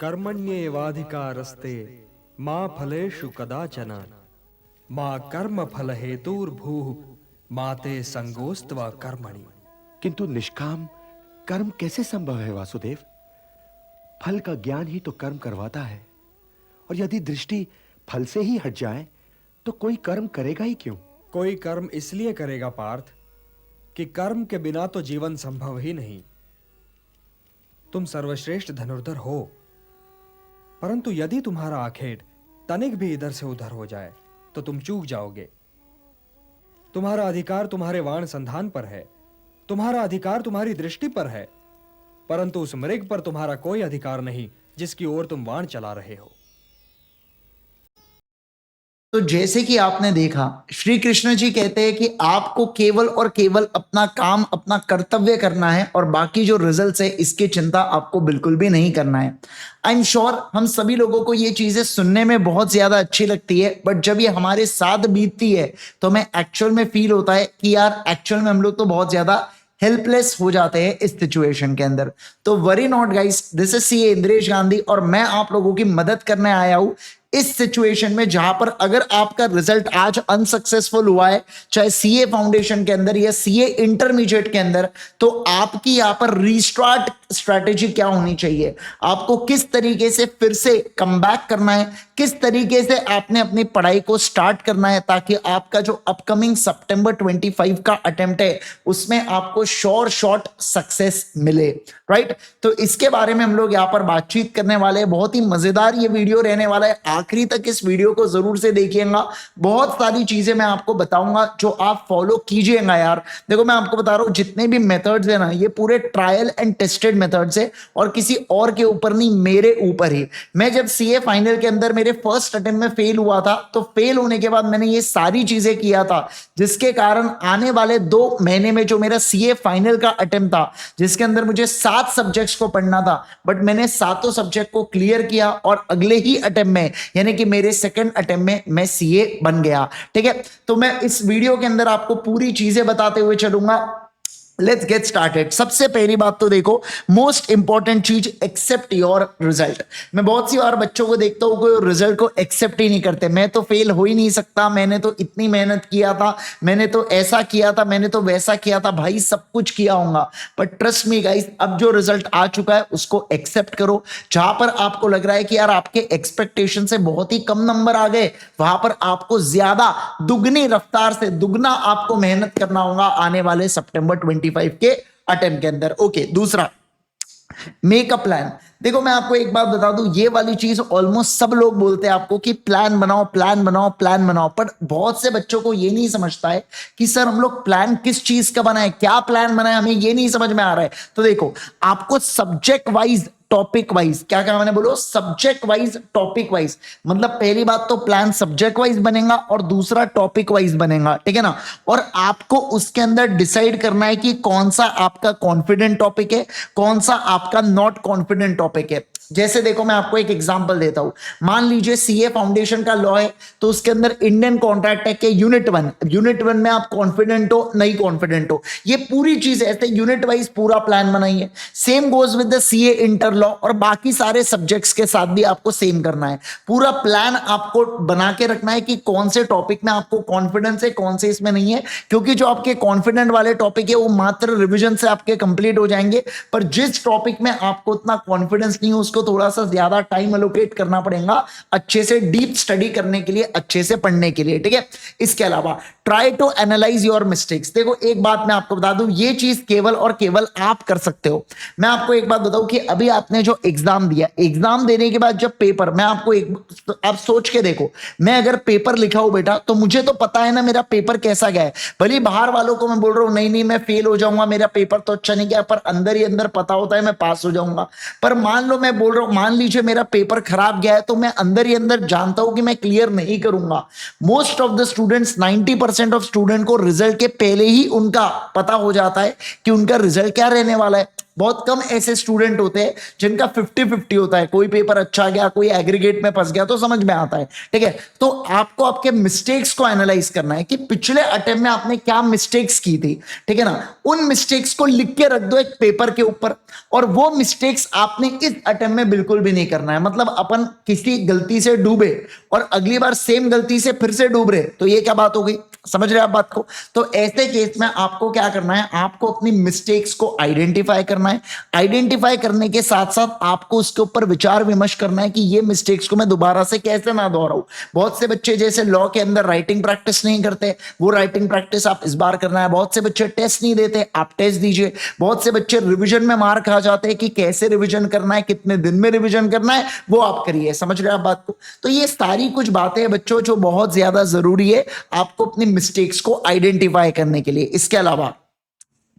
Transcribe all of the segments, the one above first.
कर्मण्येवाधिकारस्ते मा फलेषु कदाचन मा कर्म फल हेतुर्भूः माते संगोस्त्वा कर्मणि। किंतु निष्काम कर्म कैसे संभव है वासुदेव? फल का ज्ञान ही तो कर्म करवाता है, और यदि दृष्टि फल से ही हट जाए तो कोई कर्म करेगा ही क्यों? कोई कर्म इसलिए करेगा पार्थ कि कर्म के बिना तो जीवन संभव ही नहीं। तुम सर्वश्रेष्ठ धनुर्धर हो, परंतु यदि तुम्हारा आखेट तनिक भी इधर से उधर हो जाए तो तुम चूक जाओगे। तुम्हारा अधिकार तुम्हारे वाण संधान पर है, तुम्हारा अधिकार तुम्हारी दृष्टि पर है, परंतु उस मृग पर तुम्हारा कोई अधिकार नहीं जिसकी ओर तुम वाण चला रहे हो। तो जैसे कि आपने देखा, श्री कृष्ण जी कहते हैं कि आपको केवल और केवल अपना काम, अपना कर्तव्य करना है, और बाकी जो रिजल्ट्स है इसकी चिंता आपको बिल्कुल भी नहीं करना है। आई एम श्योर हम सभी लोगों को ये चीजें सुनने में बहुत ज्यादा अच्छी लगती है, बट जब ये हमारे साथ बीतती है तो हमें एक्चुअल में फील होता है कि यार एक्चुअल में हम लोग तो बहुत ज्यादा हेल्पलेस हो जाते हैं इस सिचुएशन के अंदर। तो worry not guys, this is CA Indresh Gandhi और मैं आप लोगों की मदद करने आया हूं इस सिचुएशन में, जहां पर अगर आपका रिजल्ट आज अनसक्सेसफुल हुआ है, चाहे सीए फाउंडेशन के अंदर या सीए इंटरमीडिएट के अंदर, तो आपकी यहां पर रीस्टार्ट स्ट्रैटेजी क्या होनी चाहिए, आपको किस तरीके से फिर से कम बैक करना है, किस तरीके से आपने अपनी पढ़ाई को स्टार्ट करना है, ताकि आपका जो अपकमिंग सितंबर 25 का अटेम्प्ट है उसमें आपको श्योर शॉट सक्सेस मिले। राइट, तो इसके बारे में हम लोग यहां पर बातचीत करने वाले हैं। बहुत ही मजेदार ये वीडियो रहने वाला है, आखिरी तक इस वीडियो को जरूर से देखिएगा। बहुत सारी चीजें मैं आपको बताऊंगा जो आप फॉलो कीजिएगा यार। देखो मैं आपको बता रहा हूं, जितने भी मेथड्स है ना, ये पूरे ट्रायल एंड टेस्टेड मेथड्स है और किसी और के ऊपर नहीं, मेरे ऊपर ही। मैं जब सीए फाइनल के अंदर मेरे फर्स्ट अटेम्प्ट में फेल हुआ था, तो फेल होने के बाद मैंने ये सारी चीजें किया था, जिसके कारण आने वाले 2 महीने में जो मेरा सीए फाइनल का अटेम्प्ट था, जिसके अंदर मुझे 7 सब्जेक्ट्स को पढ़ना था, बट मैंने 7 सब्जेक्ट को क्लियर किया और अगले ही अटेम्प्ट में, यानी कि मेरे सेकंड अटेम्प्ट में मैं सीए बन गया। ठीक है, तो मैं इस वीडियो के अंदर आपको पूरी चीजें बताते हुए चलूंगा। Let's get started. सबसे पहली बात तो देखो, मोस्ट इंपॉर्टेंट चीज, एक्सेप्ट योर रिजल्ट। मैं बहुत सी बार बच्चों को देखता हूं कि रिजल्ट को एक्सेप्ट ही नहीं करते। मैं तो फेल हो ही नहीं सकता, मैंने तो इतनी मेहनत किया था, मैंने तो ऐसा किया था, मैंने तो वैसा किया था, भाई सब कुछ किया होगा, बट ट्रस्ट मी गाइस, अब जो रिजल्ट आ चुका है उसको एक्सेप्ट करो। जहां पर आपको लग रहा है कि यार आपके एक्सपेक्टेशन से बहुत ही कम नंबर आ गए, वहां पर आपको ज्यादा दुगनी रफ्तार से दुगना आपको मेहनत करना होगा आने वाले सितंबर 25 के अटेम्प्ट के अंदर। ओके, दूसरा, मेक अ प्लान। देखो मैं आपको एक बात बता दूं, ये वाली चीज ऑलमोस्ट सब लोग बोलते हैं आपको कि प्लान बनाओ, प्लान बनाओ, प्लान बनाओ, पर बहुत से बच्चों को ये नहीं समझता है कि सर हम लोग प्लान किस चीज का बनाए, क्या प्लान बनाए, हमें ये नहीं समझ में आ रहा है। तो देखो, आपको सब्जेक्ट वाइज, टॉपिक वाइज, क्या क्या मैंने बोलो, सब्जेक्ट वाइज, टॉपिक वाइज, मतलब पहली बात तो प्लान सब्जेक्ट वाइज बनेगा और दूसरा टॉपिक वाइज बनेगा, ठीक है ना। और आपको उसके अंदर डिसाइड करना है कि कौन सा आपका कॉन्फिडेंट टॉपिक है, कौन सा आपका नॉट कॉन्फिडेंट टॉपिक है। जैसे देखो मैं आपको एक एग्जांपल देता हूं, मान लीजिए सीए फाउंडेशन का लॉ है, तो उसके अंदर इंडियन कॉन्ट्रैक्ट एक्ट के यूनिट 1 में आप कॉन्फिडेंट हो नहीं कॉन्फिडेंट हो, ये पूरी चीज ऐसे यूनिट वाइज पूरा प्लान बनाइए। Same goes with the CA inter law, और बाकी सारे सब्जेक्ट्स के साथ भी आपको सेम करना है। पूरा प्लान आपको बना के रखना है कि कौन से टॉपिक में आपको कॉन्फिडेंस है, कौन से इसमें नहीं है, क्योंकि जो आपके कॉन्फिडेंट वाले टॉपिक है वो मात्र रिविजन से आपके कंप्लीट हो जाएंगे, पर जिस टॉपिक में आपको उतना कॉन्फिडेंस नहीं है उसको थोड़ा सा ज्यादा टाइम एलोकेट करना पड़ेगा अच्छे से डीप स्टडी करने के लिए, अच्छे से पढ़ने के लिए, ठीक है। इसके अलावा try to analyse your mistakes. देखो एक बात मैं आपको बता दूं, ये चीज केवल और केवल आप कर सकते हो। मैं आपको एक बात बताऊं कि अभी आपने जो एग्जाम दिया, एग्जाम देने के बाद जब पेपर, मैं आपको एक, आप सोच के देखो, मैं अगर पेपर लिखा हूं बेटा, तो मुझे तो पता है ना मेरा पेपर कैसा गया है। भले बाहर वालों को मैं बोल रहा हूं नहीं नहीं मैं फेल हो जाऊंगा, मेरा पेपर तो अच्छा नहीं गया, पर अंदर ही अंदर पता होता है मैं पास हो जाऊंगा। पर मान लो मैं बोल रहा हूं, मान लीजिए मेरा पेपर खराब गया है, तो मैं अंदर ही अंदर जानता हूं कि मैं क्लियर नहीं करूंगा। Most of the students, 90% of student को रिजल्ट के पहले ही उनका पता हो जाता है कि उनका रिजल्ट क्या रहने वाला है। बहुत कम ऐसे स्टूडेंट होते हैं जिनका 50-50 होता है, कोई पेपर अच्छा गया, कोई एग्रीगेट में फंस गया तो समझ में आता है, ठीक है। तो आपको आपके मिस्टेक्स को एनालाइज करना है कि पिछले अटेम्प्ट में आपने क्या मिस्टेक्स की थी, ठीक है ना। उन मिस्टेक्स को लिख के रख दो एक पेपर के ऊपर, और वो मिस्टेक्स आपने इस अटेम्प्ट में बिल्कुल भी नहीं करना है। मतलब अपन किसी गलती से डूबे और अगली बार सेम गलती से फिर से डूब रहे, तो ये क्या बात हो गई, समझ रहे हैं आप बात को। तो ऐसे केस में आपको क्या करना है, आपको अपनी मिस्टेक्स को आइडेंटिफाई करना है। आइडेंटिफाई करने के साथ साथ आपको उसके ऊपर विचार विमर्श करना है कि ये मिस्टेक्स को मैं दोबारा से कैसे ना दोहराऊं। बहुत से बच्चे जैसे लॉ के अंदर राइटिंग प्रैक्टिस नहीं करते, वो राइटिंग प्रैक्टिस आप इस बार करना है। बहुत से बच्चे टेस्ट नहीं देते, आप टेस्ट दीजिए। बहुत से बच्चे रिविजन में मार खा जाते हैं कि कैसे रिविजन करना है, कितने दिन में रिविजन करना है, वो आप करिए। समझ रहे हैं आप बात को। तो ये सारी कुछ बातें बच्चों जो बहुत ज्यादा जरूरी है आपको अपनी मिस्टेक्स को आइडेंटिफाई करने के लिए। इसके अलावा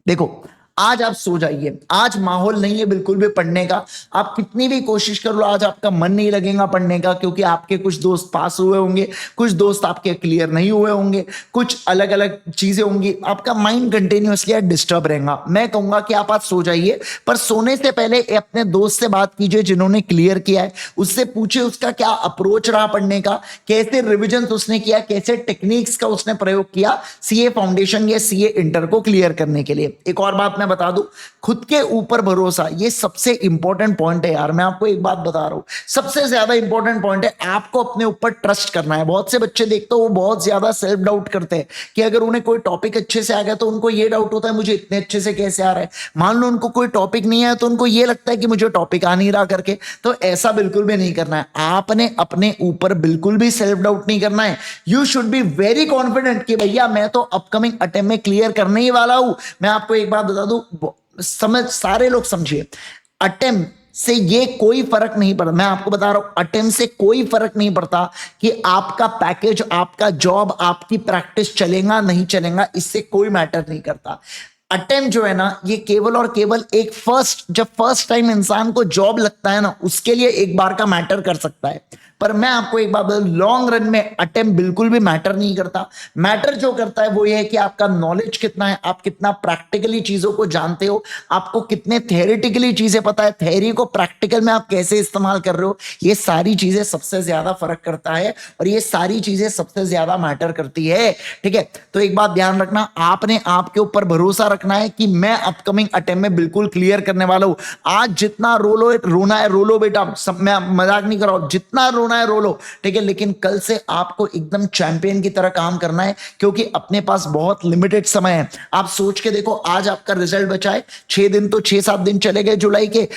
देखो, आज आप सो जाइए, आज माहौल नहीं है बिल्कुल भी पढ़ने का। आप कितनी भी कोशिश कर लो, आज आपका मन नहीं लगेगा पढ़ने का, क्योंकि आपके कुछ दोस्त पास हुए होंगे, कुछ दोस्त आपके क्लियर नहीं हुए होंगे, कुछ अलग अलग चीजें होंगी, आपका माइंड कंटिन्यूअसली डिस्टर्ब रहेगा। मैं कहूंगा कि आप आज सो जाइए, पर सोने से पहले अपने दोस्त से बात कीजिए जिन्होंने क्लियर किया है, उससे पूछिए उसका क्या अप्रोच रहा पढ़ने का, कैसे रिविजन उसने किया, कैसे टेक्निक्स का उसने प्रयोग किया सीए फाउंडेशन या सीए इंटर को क्लियर करने के लिए। एक और बात मैं बता दूं, खुद के ऊपर भरोसा, ये सबसे इंपॉर्टेंट पॉइंट है यार। मैं आपको एक बात बता रहा हूं, सबसे ज्यादा इंपॉर्टेंट पॉइंट है, आपको अपने ऊपर ट्रस्ट करना है। बहुत से बच्चे देखते हो वो बहुत ज्यादा सेल्फ डाउट करते हैं कि अगर उन्हें कोई टॉपिक अच्छे से आ गया तो उनको ये डाउट होता है मुझे इतने अच्छे से कैसे आ रहा है। मान लो उनको कोई टॉपिक नहीं आया तो उनको ये लगता है कि मुझे टॉपिक आ नहीं रहा करके। तो ऐसा बिल्कुल भी नहीं करना है, आपने अपने ऊपर बिल्कुल भी सेल्फ डाउट नहीं करना है। You should be very confident कि भैया मैं तो अपकमिंग अटेम्प्ट में क्लियर करने ही वाला हूं। मैं आपको एक बात बता दूं, समझ सारे लोग समझिए, अटेम्प्ट से ये कोई फर्क नहीं पड़ता। मैं आपको बता रहा हूं, अटेम्प्ट से कोई फर्क नहीं पड़ता कि आपका पैकेज, आपका जॉब, आपकी प्रैक्टिस चलेगा नहीं चलेगा, इससे कोई मैटर नहीं करता। अटेम्प्ट जो है ना, ये केवल और केवल एक जब फर्स्ट टाइम इंसान को जॉब लगता है ना, उसके लिए एक बार का मैटर कर सकता है। पर मैं आपको एक बात बता, लॉन्ग रन में अटेम्प्ट बिल्कुल भी मैटर नहीं करता। मैटर जो करता है वो ये है कि आपका नॉलेज कितना है, आप कितना प्रैक्टिकली चीजों को जानते हो, आपको कितने थ्योरेटिकली चीजें पता है, थ्योरी को प्रैक्टिकल में आप कैसे इस्तेमाल कर रहे हो। ये सारी चीजें सबसे ज्यादा फर्क करता है और ये सारी चीजें सबसे ज्यादा मैटर करती है, ठीक है। तो एक बात ध्यान रखना, आपने आपके ऊपर भरोसा रखना है कि मैं अपकमिंग अटेम्प्ट में बिल्कुल क्लियर करने वाला हूं। आज जितना रोना है रो लो बेटा, सब मैं मजाक नहीं कर रहा हूं, जितना रोना है रो लो, ठीक है। लेकिन कल से आपको एकदम चैंपियन की तरह काम करना है, क्योंकि अपने पास बहुत लिमिटेड समय है। आप सोच के देखो, आज आपका रिजल्ट बचा है 6 दिन, तो 6-7 दिन चले गए जुलाई के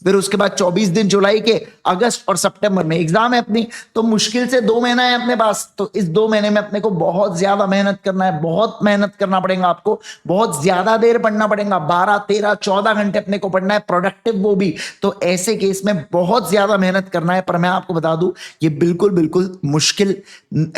फिर उसके बाद 24 दिन जुलाई के, अगस्त और सितंबर में एग्जाम है अपनी, तो मुश्किल से 2 महीना है अपने पास। तो इस 2 महीने में अपने को बहुत ज्यादा मेहनत करना है, बहुत मेहनत करना पड़ेगा आपको, बहुत ज्यादा देर पढ़ना पड़ेगा, 12, 13, 14 घंटे अपने को पढ़ना है, प्रोडक्टिव वो भी। तो ऐसे केस में बहुत ज्यादा मेहनत करना है। पर मैं आपको बता दूं, ये बिल्कुल बिल्कुल मुश्किल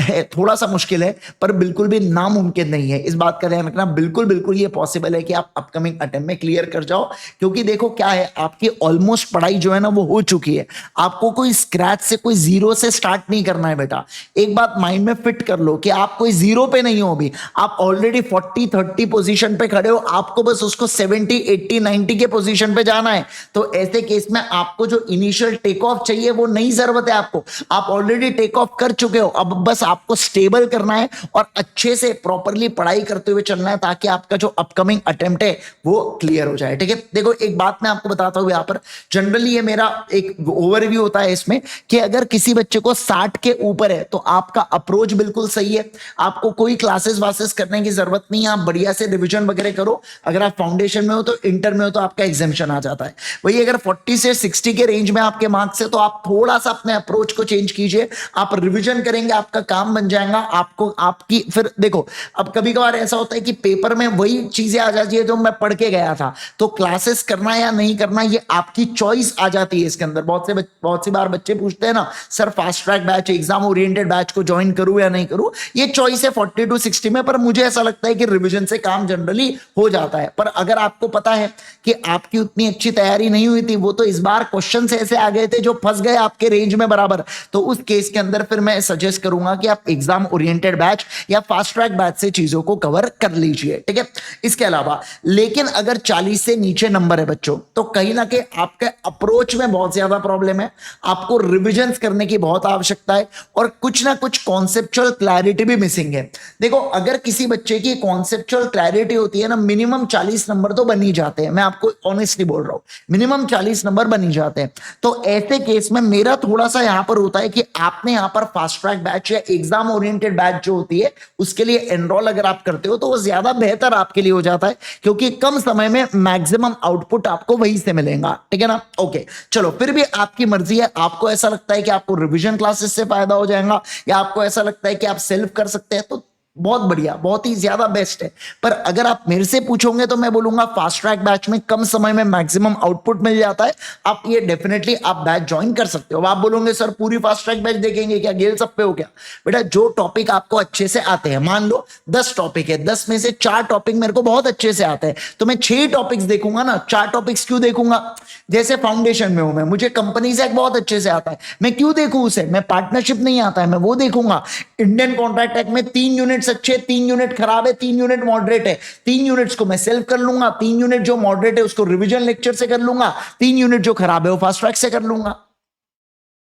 है, थोड़ा सा मुश्किल है, पर बिल्कुल भी नामुमकिन नहीं है। इस बात का ध्यान रखना, बिल्कुल बिल्कुल ये पॉसिबल है कि आप अपकमिंग अटेम्प्ट में क्लियर कर जाओ। क्योंकि देखो क्या है, आपकी ऑलमोस्ट पढ़ाई जो है ना वो हो चुकी है। आपको कोई स्क्रैच से, कोई जीरो से स्टार्ट नहीं करना है बेटा। एक बात माइंड में फिट कर लो कि आप कोई जीरो पे नहीं हो अभी, आप ऑलरेडी 40-30 पोजीशन पे खड़े हो, आपको बस उसको 70, 80, 90 के पोजीशन पे जाना है। तो ऐसे केस में आपको जो इनिशियल टेक ऑफ चाहिए वो नहीं जरूरत है आपको, आप ऑलरेडी टेक ऑफ कर चुके हो। अब बस आपको स्टेबल करना है और अच्छे से प्रॉपरली पढ़ाई करते हुए चलना है, ताकि आपका जो अपकमिंग अटेम्प्ट है वो क्लियर हो जाए, ठीक है। देखो एक बात मैं आपको बताता हूं, यहां पर जनरली ये मेरा एक ओवरव्यू होता है इसमें कि अगर किसी बच्चे को 60 के ऊपर है तो आपका अप्रोच बिल्कुल सही है, आपको कोई क्लासेस वासेस करने की जरूरत नहीं है, आप बढ़िया से रिवीजन वगैरह करो। अगर आप फाउंडेशन में हो तो इंटर में हो तो आपका एग्जामिशन आ जाता है। वही अगर 40 से 60 के रेंज में आपके मार्क्स है तो आप थोड़ा सा अपने अप्रोच को चेंज कीजिए, आप रिविजन करेंगे, आपका काम बन जाएगा। आपको आपकी फिर देखो, अब कभी कभार ऐसा होता है कि पेपर में वही चीजें आ जाती है जो मैं पढ़ के गया था, तो क्लासेस करना या नहीं करना ये आपकी चॉइस आ जाती है इसके अंदर। बहुत सी बार बच्चे पूछते हैं ना, sir fast track batch, exam oriented batch को ज्वाइन करूं या नहीं करूं। ये चॉइस है 40 to 60 में, पर मुझे ऐसा लगता है कि रिवीजन से काम जनरली हो जाता है। पर अगर आपको पता है कि आपकी उतनी अच्छी तैयारी नहीं हुई थी, वो तो इस बार क्वेश्चन ऐसे आ गए थे जो फंस गए आपके रेंज में बराबर, तो उस केस के अंदर फिर मैं सजेस्ट करूंगा कि आप एग्जाम ओरिएंटेड बैच या फास्ट ट्रैक बैच से चीजों को कवर कर लीजिए, ठीक है। इसके अलावा लेकिन अगर 40 से नीचे नंबर है बच्चों, तो कहीं ना कहीं आपके अप्रोच में बहुत ज्यादा प्रॉब्लम है, आपको रिविजन करने की बहुत आवश्यकता है और कुछ ना कुछ कॉन्सेप्चुअल क्लैरिटी भी मिसिंग है। देखो, अगर किसी बच्चे की कॉन्सेप्चुअल क्लैरिटी होती है ना, मिनिमम 40 नंबर तो बन ही जाते हैं, मैं आपको ऑनेस्टली बोल रहा हूं, मिनिमम 40 नंबर बन ही जाते हैं। तो ऐसे केस में मेरा थोड़ा सा यहां पर होता है कि आपने यहां पर फास्ट ट्रैक बैच या एग्जाम ओरिएंटेड बैच जो होती है उसके लिए एनरोल अगर आप करते हो तो वो ज्यादा बेहतर आपके लिए हो जाता है, क्योंकि कम समय में मैक्सिमम आउटपुट आपको वहीं से मिलेगा, ठीक है ना। ओके, चलो, फिर भी आपकी मर्जी है। आपको ऐसा लगता है कि आपको रिवीजन क्लासेस से फायदा हो जाएगा, या आपको ऐसा लगता है कि आप सेल्फ कर सकते हैं, तो बहुत बढ़िया, बहुत ही ज्यादा बेस्ट है। पर अगर आप मेरे से पूछोगे तो मैं बोलूंगा फास्ट ट्रैक बैच में कम समय में मैक्सिमम आउटपुट मिल जाता है, आप ये डेफिनेटली आप बैच ज्वाइन कर सकते हो। आप बोलोगे सर पूरी फास्ट ट्रैक बैच देखेंगे क्या, गेल सब पे हो क्या? बेटा, जो टॉपिक आपको अच्छे से आते हैं, मान लो 10 टॉपिक है, 10 में से 4 टॉपिक मेरे को बहुत अच्छे से आते हैं, तो मैं 6 टॉपिक्स देखूंगा ना। 4 टॉपिक्स क्यों देखूंगा? जैसे फाउंडेशन में हूं मैं, मुझे कंपनी से बहुत अच्छे से आता है, मैं क्यों देखूं उसे? मैं पार्टनरशिप नहीं आता है, मैं वो देखूंगा। इंडियन कॉन्ट्रैक्ट एक्ट में 3 यूनिट अच्छे, 3 यूनिट खराब है, 3 यूनिट मॉडरेट है, 3 यूनिट्स को मैं सेल्फ कर लूंगा, 3 यूनिट जो मॉडरेट है उसको रिवीजन लेक्चर से कर लूंगा, 3 यूनिट जो खराब है वो फास्ट ट्रैक से कर लूंगा,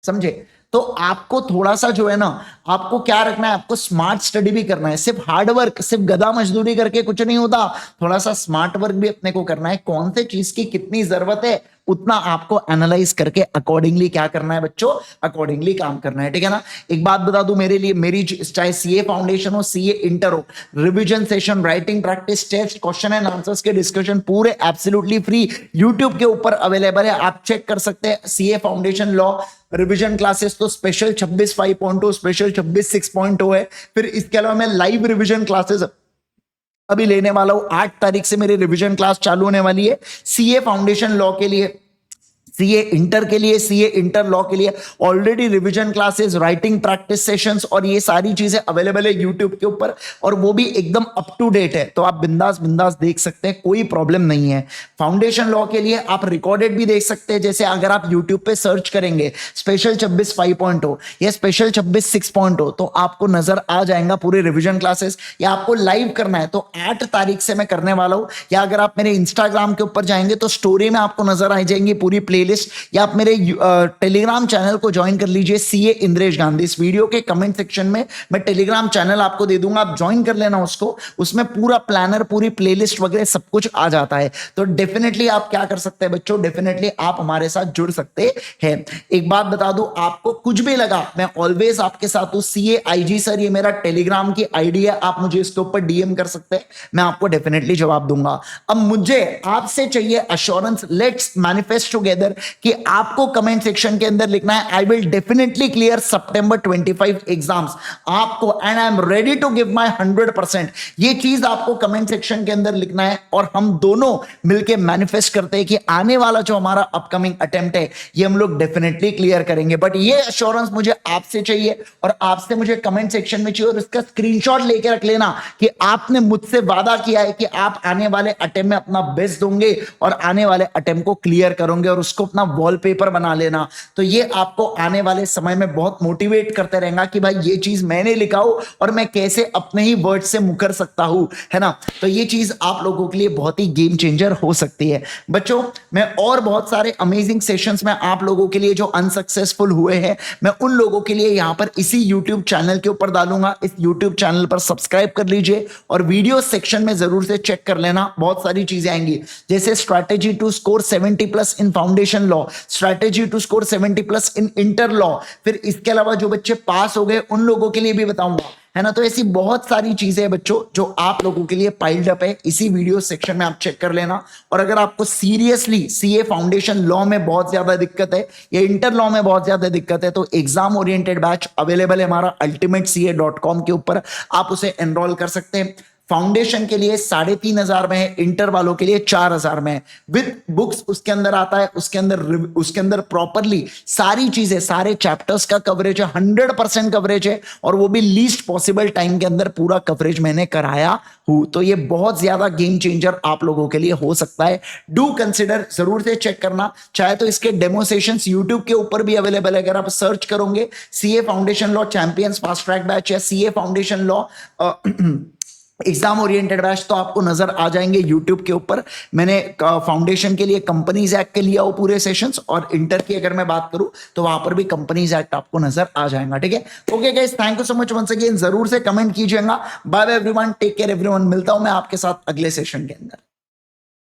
समझे? तो आपको थोड़ा सा जो है ना, आपको क्या रखना है, आपको स्मार्ट स्टडी भी करना है। सिर्फ हार्ड वर्क, सिर्फ गधा मजदूरी करके कुछ नहीं होता, थोड़ा सा स्मार्ट वर्क भी अपने को करना है। कौन से चीज की कितनी जरूरत है उतना आपको एनालाइज करके अकॉर्डिंगली क्या करना है बच्चों, अकॉर्डिंगली काम करना है, ठीक है ना। एक बात बता दूं, मेरे लिए मेरी चाहे सीए फाउंडेशन हो, सीए इंटर हो, revision session, writing practice test, question and answers के डिस्कशन पूरे एब्सोल्युटली फ्री यूट्यूब के ऊपर अवेलेबल है, आप चेक कर सकते हैं। CA foundation law revision classes तो स्पेशल 26 5.0, स्पेशल 26 6.0 है। फिर इसके अलावा मैं लाइव रिवीजन क्लासेस अभी लेने वाला हूं, 8 तारीख से मेरी रिवीजन क्लास चालू होने वाली है सीए फाउंडेशन लॉ के लिए, सीए इंटर के लिए, सीए इंटर लॉ के लिए already revision classes, writing practice sessions और ये सारी चीजें अवेलेबल है यूट्यूब के ऊपर, और वो भी एकदम अप टू डेट है, तो आप बिंदास बिंदास देख सकते हैं, कोई प्रॉब्लम नहीं है। फाउंडेशन लॉ के लिए आप रिकॉर्डेड भी देख सकते हैं, जैसे अगर आप यूट्यूब पे सर्च करेंगे स्पेशल 26 5.0 या स्पेशल 26 6.0 तो आपको नजर आ जाएगा पूरे रिवीजन क्लासेस। या आपको लाइव करना है तो 8 तारीख से मैं करने वाला हूं, या अगर आप मेरे इंस्टाग्राम के ऊपर जाएंगे तो स्टोरी में आपको नजर आ जाएंगी पूरी प्लेलिस्ट, या आप मेरे टेलीग्राम चैनल को ज्वाइन कर लीजिए, सीए इंद्रेश गांधी। इस वीडियो के कमेंट सेक्शन में मैं टेलीग्राम चैनल आपको दे दूंगा, आप ज्वाइन कर लेना उसको, उसमें पूरा प्लानर, पूरी प्लेलिस्ट वगैरह सब कुछ आ जाता है। तो डेफिनेटली आप क्या कर सकते हैं बच्चों, डेफिनेटली आप हमारे साथ जुड़ सकते हैं। एक बात बता दूं, आपको कुछ भी लगा, मैं ऑलवेज आपके साथ हूं। सीए आईजी सर, ये मेरा टेलीग्राम की आईडी है, आप मुझे इसके ऊपर डीएम कर सकते हैं, मैं आपको डेफिनेटली जवाब दूंगा। अब मुझे आपसे चाहिए अश्योरेंस, लेट्स मैनिफेस्ट टुगेदर कि आपको कमेंट सेक्शन के अंदर लिखना है, I will definitely clear September 25 exams आपको, and I am ready to give my 100%। ये चीज आपको कमेंट सेक्शन के अंदर लिखना है, और हम दोनों मिलकर मैनिफेस्ट करते हैं कि आने वाला जो हमारा अपकमिंग अटेम्प्ट है ये हम लोग डेफिनेटली क्लियर करेंगे। बट ये अश्योरेंस मुझे आपसे चाहिए, और आपसे मुझे कमेंट सेक्शन में चाहिए, और इसका स्क्रीनशॉट लेके रख लेना कि आपने मुझसे वादा किया है कि आप आने वाले अटेम्प्ट में अपना बेस्ट दोगे और आने वाले अटेम्प्ट को क्लियर करोगे, और उसको अपना वॉलपेपर बना लेना। तो ये आपको आने वाले समय में बहुत मोटिवेट करते रहेगा कि भाई ये चीज मैंने लिखा हो और मैं कैसे अपने ही वर्ड से मुकर सकता हूं, है ना। तो ये चीज आप लोगों के लिए बहुत ही गेम चेंजर हो सकती है बच्चों। मैं और बहुत सारे अमेजिंग सेशंस में आप लोगों के लिए जो अनसक्सेसफुल हुए हैं, मैं उन लोगों के लिए यहां पर इसी यूट्यूब चैनल के ऊपर डालूंगा। इस यूट्यूब चैनल पर सब्सक्राइब कर लीजिए, और वीडियो सेक्शन में जरूर से चेक कर लेना, बहुत सारी चीजें आएंगी, जैसे strategy to score 70+ in foundation law, strategy to score 70+ in inter law. फिर इसके अलावा जो बच्चे पास हो गए उन लोगों के लिए भी बताऊंगा, है ना। तो ऐसी बहुत सारी चीजें हैं बच्चों जो आप लोगों के लिए पाइल्ड अप है, इसी वीडियो सेक्शन में आप चेक कर लेना। और अगर आपको सीरियसली सीए फाउंडेशन लॉ में बहुत ज्यादा दिक्कत है या इंटर लॉ में बहुत ज्यादा दिक्कत है, तो एग्जाम ओरिएंटेड बैच अवेलेबल है हमारा ultimatece.com के ऊपर, आप उसे एनरोल कर सकते हैं। फाउंडेशन के लिए 3,500 में है, इंटर वालों के लिए 4,000 में है, विद बुक्स उसके अंदर आता है। उसके अंदर प्रॉपरली सारी चीजें, सारे चैप्टर्स का कवरेज है, 100% कवरेज है, और वो भी लीस्ट पॉसिबल टाइम के अंदर पूरा कवरेज मैंने कराया हूं। तो ये बहुत ज्यादा गेम चेंजर आप लोगों के लिए हो सकता है। डू कंसिडर, जरूर से चेक करना। चाहे तो इसके डेमो सेशंस यूट्यूब के ऊपर भी अवेलेबल है। अगर आप सर्च करोगे CA foundation law champions fast track batch या CA foundation law exam oriented batch, तो आपको नजर आ जाएंगे यूट्यूब के ऊपर। मैंने फाउंडेशन के लिए कंपनीज एक्ट के लिया हो पूरे सेशंस, और इंटर की अगर मैं बात करूं तो वहां पर भी कंपनीज एक्ट आपको नजर आ जाएगा। ठीक है, okay guys, thank you so much once again. जरूर से कमेंट कीजिएगा। Bye bye everyone, take care everyone. मिलता हूं मैं आपके साथ अगले सेशन के अंदर।